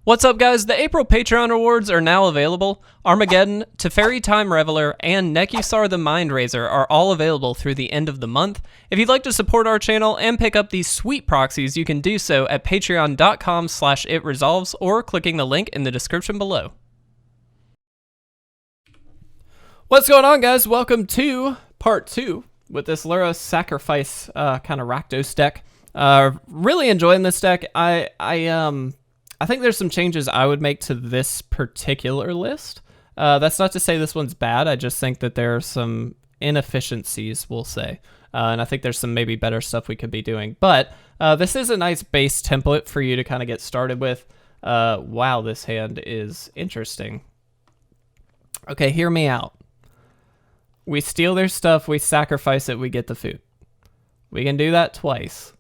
What's up, guys? The April Patreon rewards are now available. Armageddon, Teferi Time Reveler, and Nekusar the Mind Razor are all available through the end of the month. If you'd like to support our channel and pick up these sweet proxies, you can do so at patreon.com/itresolves or clicking the link in the description below. What's going on, guys? Welcome to part 2 with this Lurrus Sacrifice kind of Rakdos deck. Really enjoying this deck. I think there's some changes I would make to this particular list. That's not to say this one's bad. I just think that there are some inefficiencies, we'll say. And I think there's some maybe better stuff we could be doing. But this is a nice base template for you to kind of get started with. Wow, this hand is interesting. Okay, hear me out. We steal their stuff, we sacrifice it, we get the food. We can do that twice.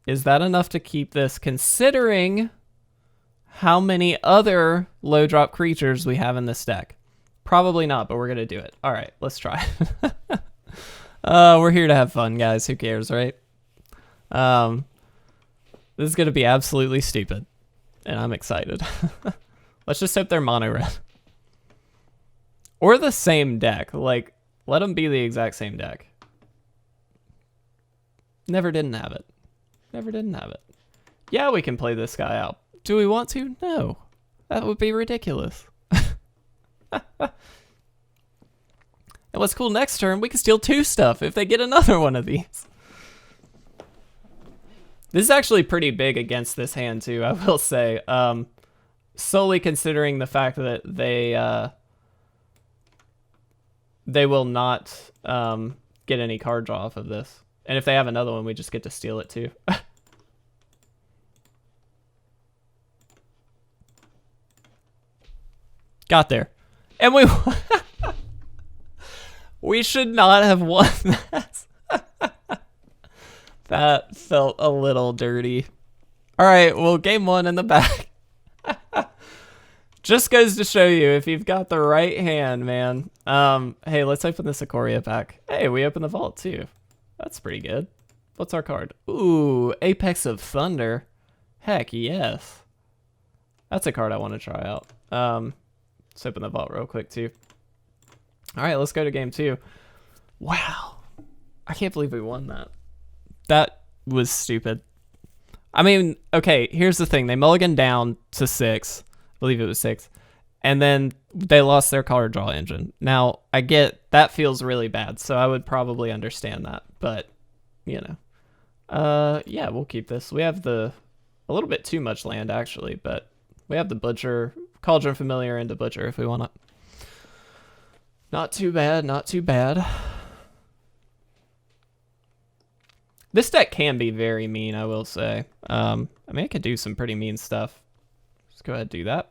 Is that enough to keep this, considering how many other low drop creatures we have in this deck? Probably not, but we're gonna do it. All right, let's try. We're here to have fun, guys. Who cares, right? This is gonna be absolutely stupid, and I'm excited. Let's just hope they're mono red or the same deck. Like, let them be the exact same deck. Never didn't have it. Never didn't have it. Yeah, we can play this guy out. Do we want to? No. That would be ridiculous. And what's cool, next turn, we can steal 2 stuff if they get another one of these. This is actually pretty big against this hand, too, I will say. Solely considering the fact that they will not get any card draw off of this. And if they have another one, we just get to steal it, too. Got there. And we should not have won that. That felt a little dirty. All right, well, game 1 in the back. Just goes to show you, if you've got the right hand, man. Hey, let's open this Ikoria pack. Hey, we opened the vault too. That's pretty good. What's our card? Ooh, Apex of Thunder. Heck yes. That's a card I want to try out. Let's open the vault real quick too. All right, let's go to game 2. Wow, I can't believe we won that. That was stupid. I mean, okay, here's the thing. They mulliganed down to 6. I believe it was 6. And then they lost their card draw engine. Now, I get that feels really bad, so I would probably understand that. But, you know. Yeah, we'll keep this. We have a little bit too much land, actually, but we have the Butcher, Cauldron Familiar into Butcher if we want it. Not too bad, not too bad. This deck can be very mean, I will say. I mean, it could do some pretty mean stuff. Let's go ahead and do that.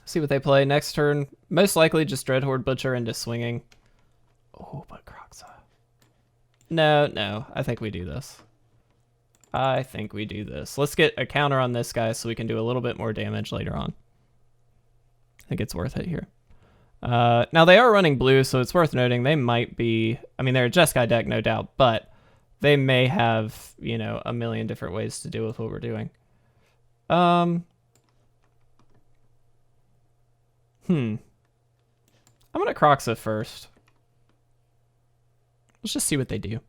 See what they play next turn. Most likely just Dreadhorde Butcher into swinging. Oh, but Kroxa. No, I think we do this. I think we do this. Let's get a counter on this guy so we can do a little bit more damage later on. I think it's worth it here. Now, they are running blue, so it's worth noting they might be... I mean, they're a Jeskai deck, no doubt, but they may have, you know, a million different ways to deal with what we're doing. I'm going to Kroxa first. Let's just see what they do.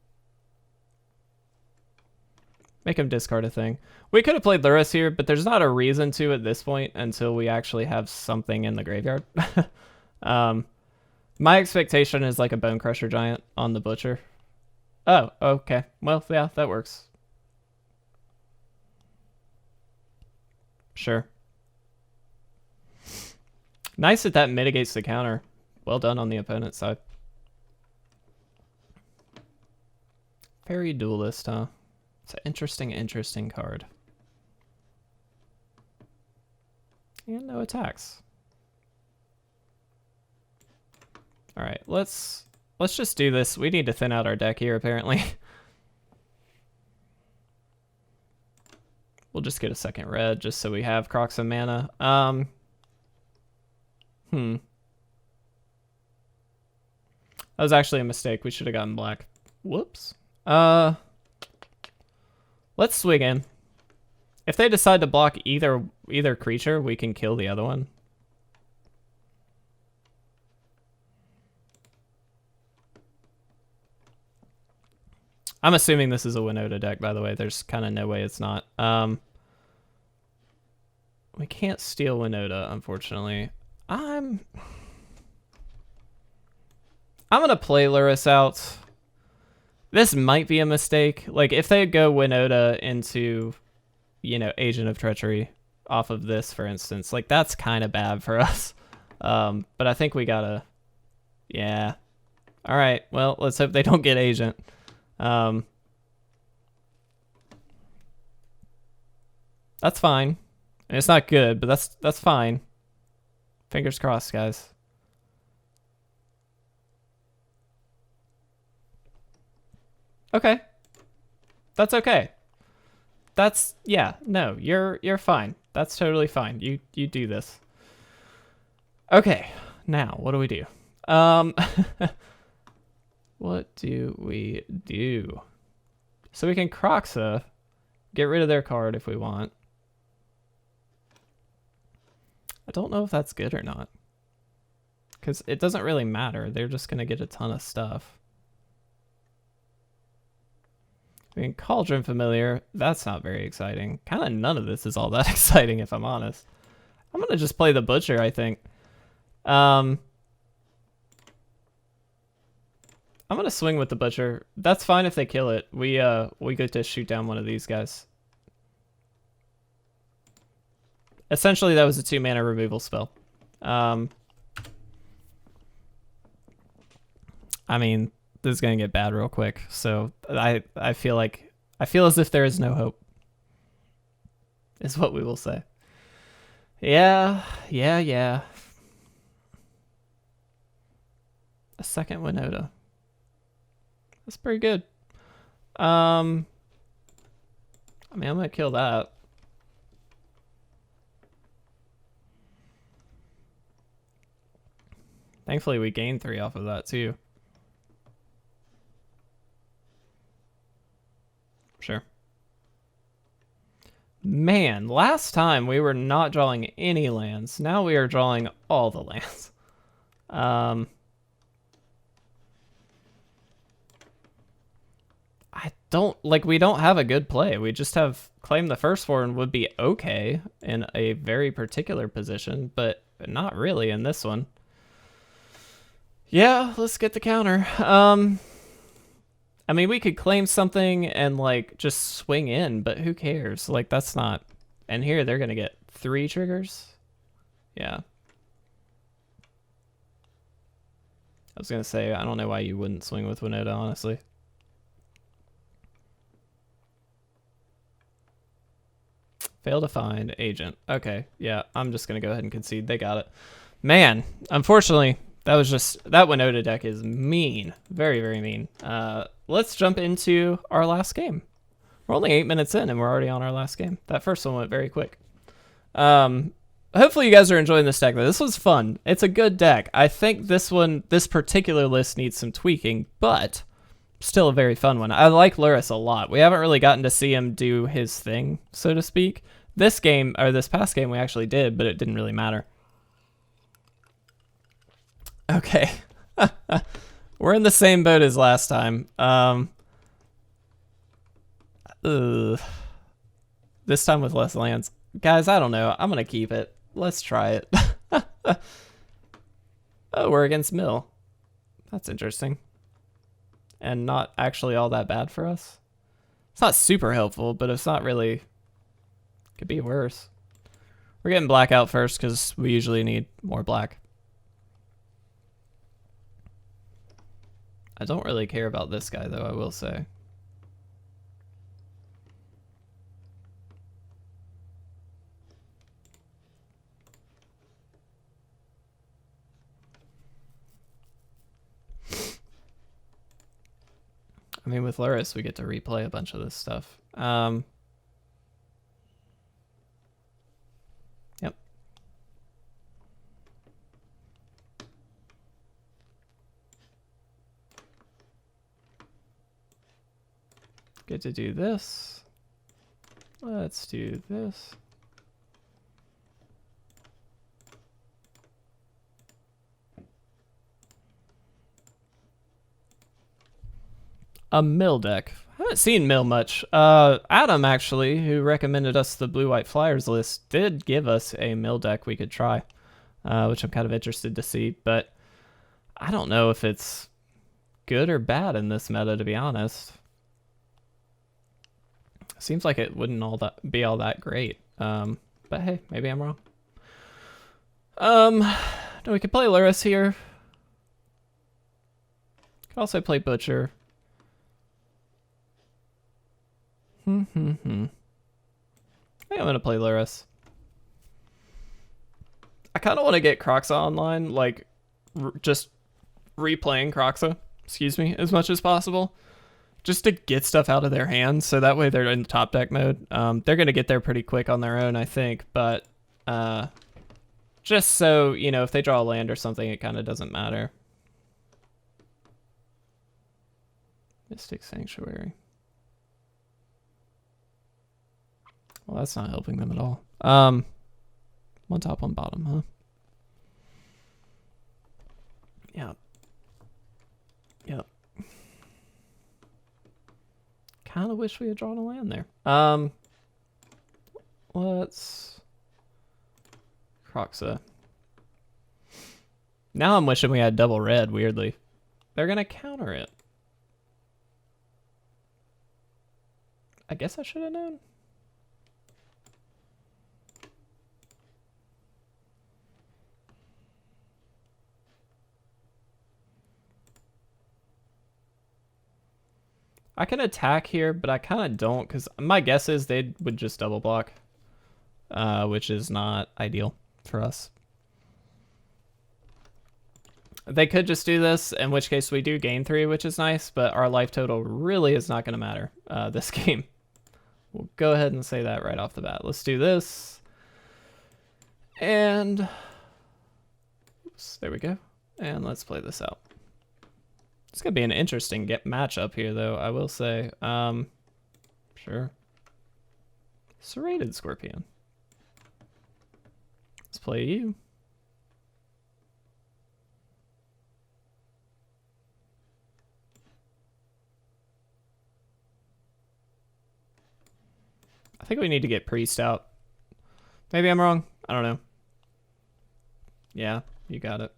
Make him discard a thing. We could have played Lurrus here, but there's not a reason to at this point until we actually have something in the graveyard. My expectation is like a Bone Crusher Giant on the Butcher. Oh, okay. Well, yeah, that works. Sure. Nice that that mitigates the counter. Well done on the opponent's side. Very Duelist, huh? It's an interesting card. And no attacks. All right, let's just do this. We need to thin out our deck here, apparently. We'll just get a second red just so we have Kroxa mana. That was actually a mistake. We should have gotten black. Whoops. Let's swing in. If they decide to block either creature, we can kill the other one. I'm assuming this is a Winota deck, by the way. There's kind of no way it's not. We can't steal Winota, unfortunately. I'm gonna play Lurrus out. This might be a mistake. Like, if they go Winota into, you know, Agent of Treachery off of this, for instance, like, that's kind of bad for us. But I think we gotta... Yeah. All right, well, let's hope they don't get Agent. That's fine. It's not good, but that's fine. Fingers crossed, guys. Okay. That's okay. That's, yeah, no, you're fine. That's totally fine. You do this. Okay. Now, what do we do? What do we do? So we can Kroxa, get rid of their card if we want. I don't know if that's good or not, because it doesn't really matter. They're just going to get a ton of stuff. I mean, Cauldron Familiar, that's not very exciting. Kind of none of this is all that exciting, if I'm honest. I'm going to just play the Butcher, I think. I'm going to swing with the Butcher. That's fine if they kill it. We get to shoot down one of these guys. Essentially, that was a 2-mana removal spell. I mean, this is gonna get bad real quick, so I feel as if there is no hope, is what we will say. Yeah. A second Winota. That's pretty good. I mean, I'm gonna kill that. Thankfully, we gained 3 off of that, too. Sure. Man, last time we were not drawing any lands. Now we are drawing all the lands. We don't have a good play. We just have Claim the Firstborn would be okay in a very particular position, but not really in this one. Yeah, let's get the counter. I mean, we could claim something and, like, just swing in, but who cares? Like, that's not... And here, they're going to get 3 triggers? Yeah. I was going to say, I don't know why you wouldn't swing with Winota, honestly. Fail to find agent. Okay, yeah, I'm just going to go ahead and concede. They got it. Man, unfortunately... That Winota deck is mean. Very, very mean. Let's jump into our last game. We're only 8 minutes in and we're already on our last game. That first one went very quick. Hopefully you guys are enjoying this deck. This was fun. It's a good deck. I think this particular list needs some tweaking, but still a very fun one. I like Lurrus a lot. We haven't really gotten to see him do his thing, so to speak. This past game we actually did, but it didn't really matter. Okay. We're in the same boat as last time. This time with less lands. Guys, I don't know. I'm going to keep it. Let's try it. Oh, we're against Mill. That's interesting. And not actually all that bad for us. It's not super helpful, but it's not really... Could be worse. We're getting black out first because we usually need more black. I don't really care about this guy, though, I will say. I mean, with Lurrus, we get to replay a bunch of this stuff. Yep. Get to do this. Let's do this. A mill deck. I haven't seen mill much. Adam, actually, who recommended us the Blue-White Flyers list, did give us a mill deck we could try, which I'm kind of interested to see, but I don't know if it's good or bad in this meta, to be honest. Seems like it wouldn't be all that great. But hey, maybe I'm wrong. No, we could play Lurrus here. Could also play Butcher. I think I'm gonna play Lurrus. I kind of want to get Kroxa online, like just replaying Kroxa, excuse me, as much as possible, just to get stuff out of their hands, so that way they're in top deck mode. They're gonna get there pretty quick on their own, I think, but just so, you know, if they draw a land or something, it kind of doesn't matter. Mystic Sanctuary. Well, that's not helping them at all. One top, one bottom, huh? Yeah. Yep. Kind of wish we had drawn a land there. Let's Kroxa. Now I'm wishing we had double red, weirdly. They're gonna counter it. I guess I should have known. I can attack here, but I kind of don't, because my guess is they would just double block, which is not ideal for us. They could just do this, in which case we do gain 3, which is nice, but our life total really is not going to matter this game. We'll go ahead and say that right off the bat. Let's do this. And oops, there we go. And let's play this out. It's going to be an interesting matchup here, though, I will say. Sure. Serrated Scorpion. Let's play you. I think we need to get Priest out. Maybe I'm wrong. I don't know. Yeah, you got it.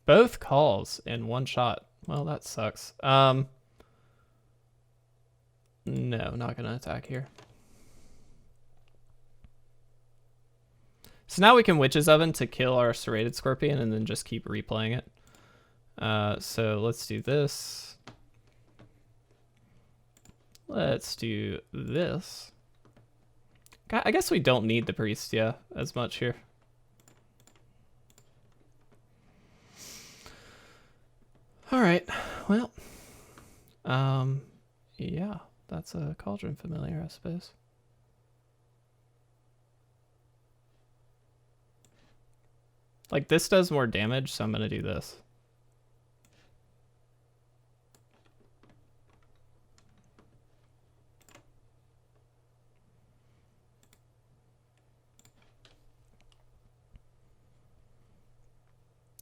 Both calls in one shot. Well, that sucks. No, not gonna attack here. So now we can Witch's Oven to kill our Serrated Scorpion and then just keep replaying it. So let's do this. Let's do this. I guess we don't need the Priest, yeah, as much here. All right, well, yeah, that's a Cauldron Familiar, I suppose. Like, this does more damage, so I'm gonna do this.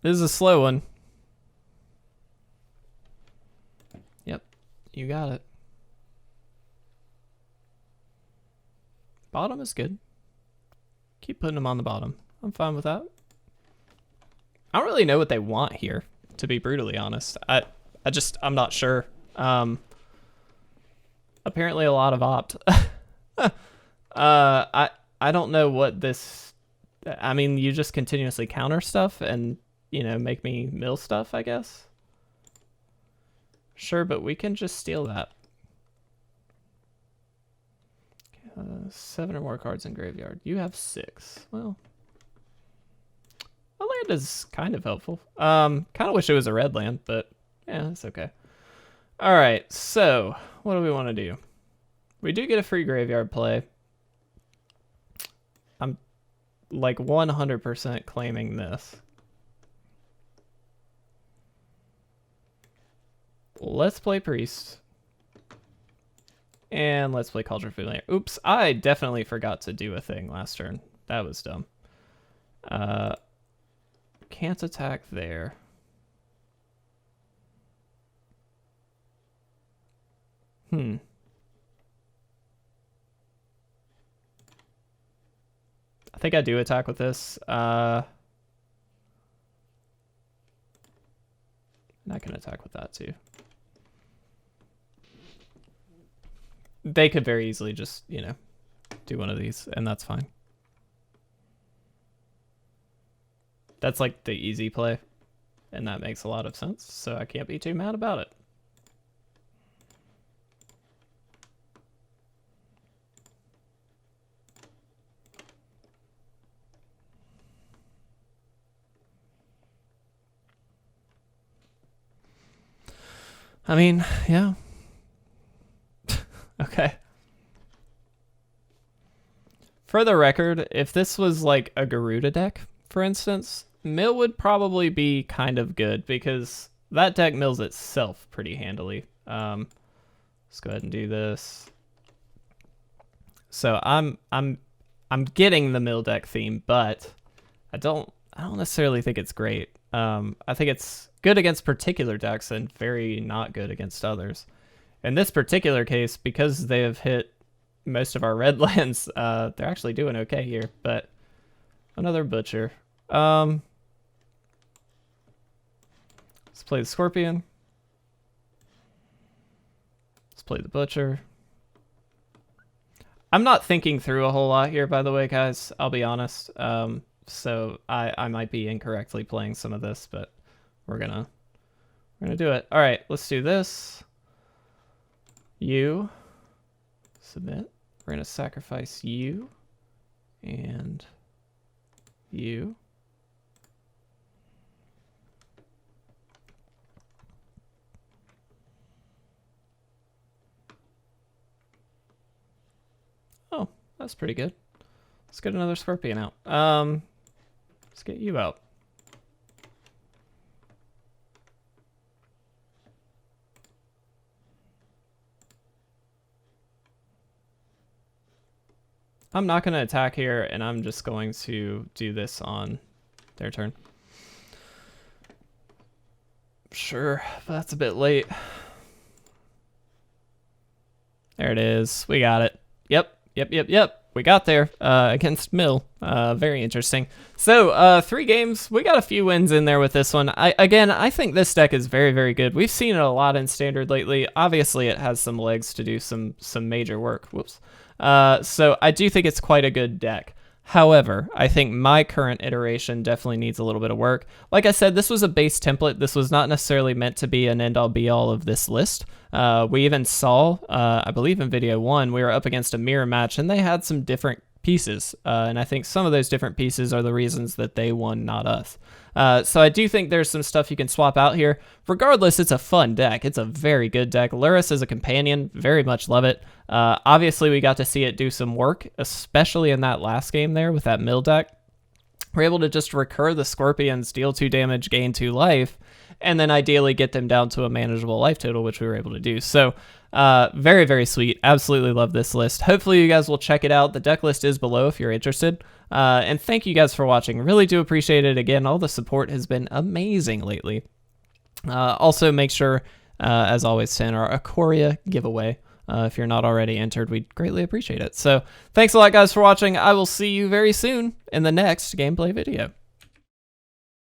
This is a slow one. Yep, you got it. Bottom is good. Keep putting them on the bottom. I'm fine with that. I don't really know what they want here, to be brutally honest. I'm not sure. Apparently a lot of opt. I don't know what this, I mean, you just continuously counter stuff and, you know, make me mill stuff, I guess. Sure, but we can just steal that. 7 or more cards in graveyard. You have 6. Well, a land is kind of helpful. Kind of wish it was a red land, but yeah, it's okay. All right, so what do we want to do? We do get a free graveyard play. I'm like 100% claiming this. Let's play Priest. And let's play Cauldron Familiar. Oops, I definitely forgot to do a thing last turn. That was dumb. Can't attack there. I think I do attack with this. And I can attack with that too. They could very easily just, you know, do one of these, and that's fine. That's like the easy play, and that makes a lot of sense, so I can't be too mad about it. I mean, yeah. Okay. For the record, if this was like a Garuda deck, for instance, mill would probably be kind of good because that deck mills itself pretty handily. Let's go ahead and do this. So I'm getting the mill deck theme, but I don't necessarily think it's great. I think it's good against particular decks and very not good against others. In this particular case, because they have hit most of our red lands, they're actually doing okay here, but another Butcher. Let's play the Scorpion. Let's play the Butcher. I'm not thinking through a whole lot here, by the way, guys. I'll be honest. So I might be incorrectly playing some of this, but we're gonna do it. All right, let's do this. You submit. We're gonna sacrifice you and you. Oh, that's pretty good. Let's get another Scorpion out. Let's get you out. I'm not going to attack here, and I'm just going to do this on their turn. Sure, but that's a bit late. There it is. We got it. Yep. We got there against Mill. Very interesting. So 3 games. We got a few wins in there with this one. I think this deck is very, very good. We've seen it a lot in Standard lately. Obviously, it has some legs to do some major work. Whoops. So I do think it's quite a good deck. However, I think my current iteration definitely needs a little bit of work. Like I said, this was a base template. This was not necessarily meant to be an end-all be-all of this list. We even saw, I believe in video 1, we were up against a mirror match, and they had some different pieces. And I think some of those different pieces are the reasons that they won, not us. So I do think there's some stuff you can swap out here. Regardless, it's a fun deck. It's a very good deck. Lurrus as a companion, very much love it. Obviously, we got to see it do some work, especially in that last game there with that mill deck. We're able to just recur the Scorpions, deal 2 damage, gain 2 life, and then ideally get them down to a manageable life total, which we were able to do. So very, very sweet. Absolutely love this list. Hopefully you guys will check it out. The deck list is below if you're interested. And thank you guys for watching. Really do appreciate it. Again, all the support has been amazing lately. Also, make sure, as always, to enter our Ikoria giveaway. If you're not already entered, we'd greatly appreciate it. So thanks a lot, guys, for watching. I will see you very soon in the next gameplay video.